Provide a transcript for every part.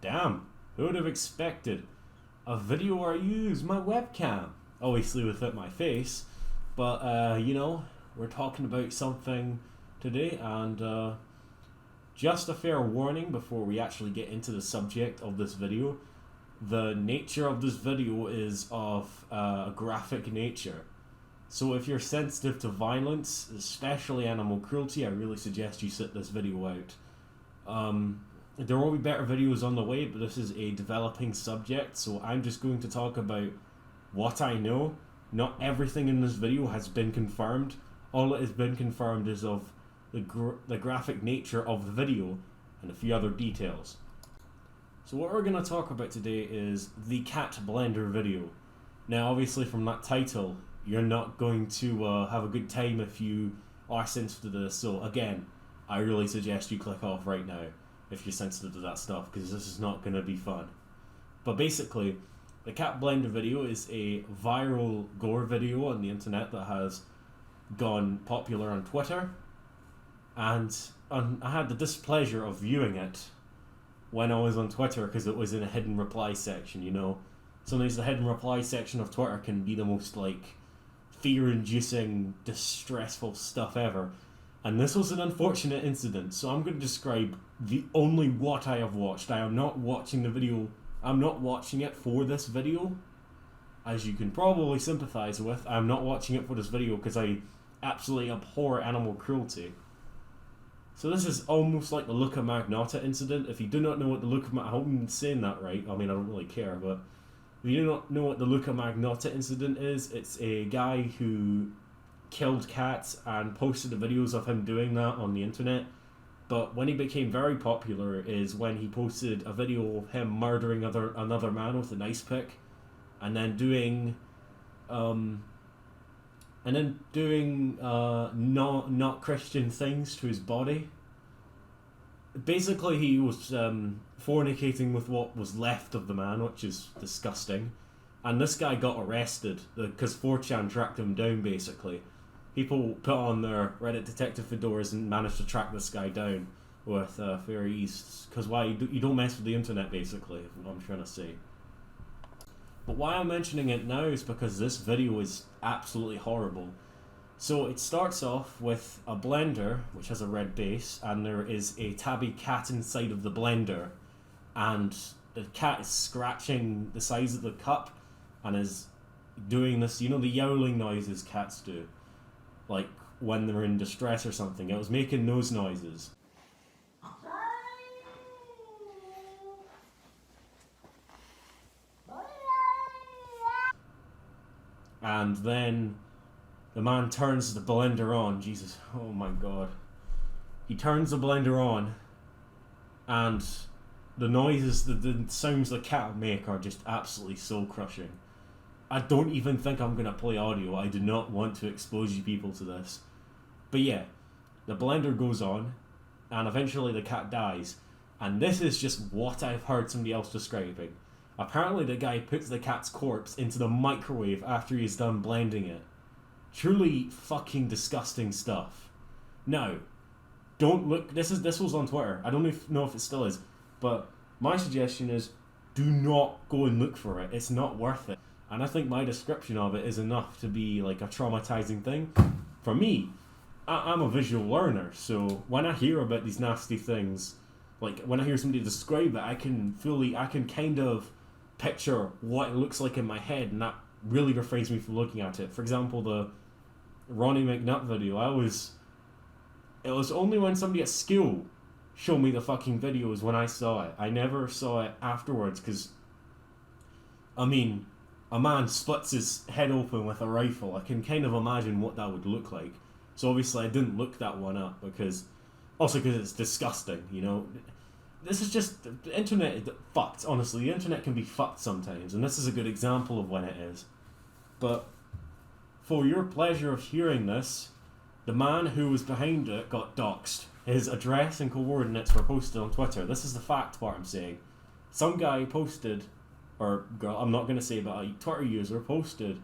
Damn, who would have expected a video where I use my webcam? Obviously without my face, but you know, we're talking about something today, and just a fair warning before we actually get into the subject of this video. The nature of this video is of a graphic nature. So if you're sensitive to violence, especially animal cruelty, I really suggest you sit this video out. There will be better videos on the way, but this is a developing subject, so I'm just going to talk about what I know. Not everything in this video has been confirmed. All that has been confirmed is of the graphic nature of the video and a few other details. So what we're going to talk about today is the cat blender video. Now obviously from that title, you're not going to have a good time if you are sensitive to this, so again, I really suggest you click off right now if you're sensitive to that stuff, because this is not going to be fun. But basically, the cat blender video is a viral gore video on the internet that has gone popular on Twitter, and I had the displeasure of viewing it when I was on Twitter because it was in a hidden reply section, you know. Sometimes the hidden reply section of Twitter can be the most like fear-inducing, distressful stuff ever. And this was an unfortunate incident, so I'm going to describe the only what I have watched. I am not watching the video, I'm not watching it for this video, as you can probably sympathise with. I'm not watching it for this video because I absolutely abhor animal cruelty. So this is almost like the Luca Magnotta incident. If you do not know what the Luca I hope I'm saying that right, I mean I don't really care, but if you do not know what the Luca Magnotta incident is, it's a guy who killed cats and posted the videos of him doing that on the internet. But when he became very popular is when he posted a video of him murdering another man with an ice pick, and then doing not Christian things to his body. Basically he was fornicating with what was left of the man, which is disgusting. And this guy got arrested because 4chan tracked him down basically. People put on their Reddit detective fedoras and managed to track this guy down with fair ease. Because why? You don't mess with the internet, basically, is what I'm trying to say. But why I'm mentioning it now is because this video is absolutely horrible. So it starts off with a blender, which has a red base, and there is a tabby cat inside of the blender. And the cat is scratching the sides of the cup and is doing this, you know, the yowling noises cats do. Like when they're in distress or something. It was making those noises. And then the man turns the blender on. Jesus, oh my god. He turns the blender on, and the noises, the sounds the cat make are just absolutely soul crushing. I don't even think I'm going to play audio. I do not want to expose you people to this. But yeah, the blender goes on, and eventually the cat dies. And this is just what I've heard somebody else describing. Apparently the guy puts the cat's corpse into the microwave after he's done blending it. Truly fucking disgusting stuff. Now, don't look, this was on Twitter. I don't know if it still is. But my suggestion is, do not go and look for it. It's not worth it. And I think my description of it is enough to be like a traumatizing thing. For me, I'm a visual learner, so when I hear about these nasty things, like when I hear somebody describe it, I can kind of picture what it looks like in my head, and that really refrains me from looking at it. For example, the Ronnie McNutt video, it was only when somebody at school showed me the fucking videos when I saw it. I never saw it afterwards, because, I mean, a man splits his head open with a rifle. I can kind of imagine what that would look like. So obviously I didn't look that one up, because it's disgusting, you know. This is just, the internet is fucked, honestly. The internet can be fucked sometimes, and this is a good example of when it is. But for your pleasure of hearing this, the man who was behind it got doxed. His address and coordinates were posted on Twitter. This is the fact part I'm saying. some guy posted, or girl, I'm not going to say, but a Twitter user posted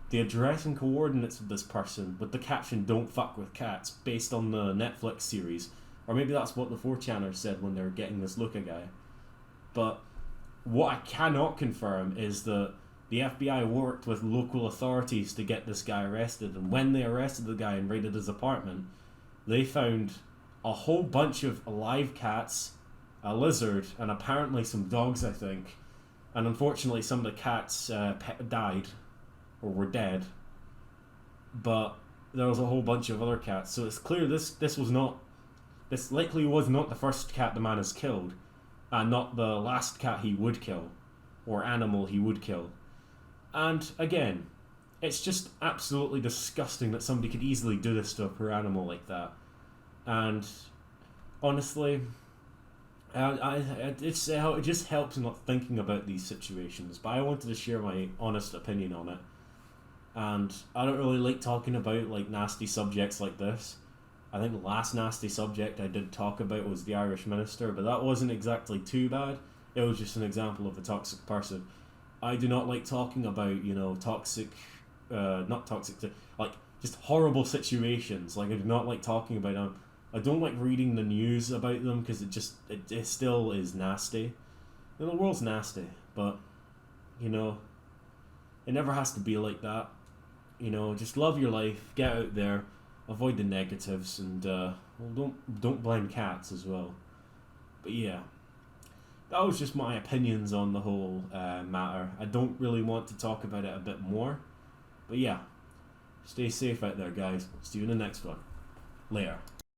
the address and coordinates of this person with the caption "Don't fuck with cats" based on the Netflix series. Or maybe that's what the 4chaners said when they were getting this Luca guy. But what I cannot confirm is that the FBI worked with local authorities to get this guy arrested, and when they arrested the guy and raided his apartment, they found a whole bunch of live cats, a lizard, and apparently some dogs, I think. And unfortunately, some of the cats died, or were dead. But there was a whole bunch of other cats, so it's clear this likely was not the first cat the man has killed, and not the last cat he would kill, or animal he would kill. And again, it's just absolutely disgusting that somebody could easily do this to a poor animal like that. And honestly, it just helps not thinking about these situations. But I wanted to share my honest opinion on it. And I don't really like talking about like nasty subjects like this. I think the last nasty subject I did talk about was the Irish minister, but that wasn't exactly too bad. It was just an example of a toxic person. I do not like talking about, toxic, not toxic, like just horrible situations. Like I do not like talking about them. I don't like reading the news about them because it still is nasty. The world's nasty, but it never has to be like that. Just love your life, get out there, avoid the negatives, and don't blame cats as well. But yeah, that was just my opinions on the whole matter. I don't really want to talk about it a bit more, but yeah, stay safe out there, guys. See you in the next one. Later.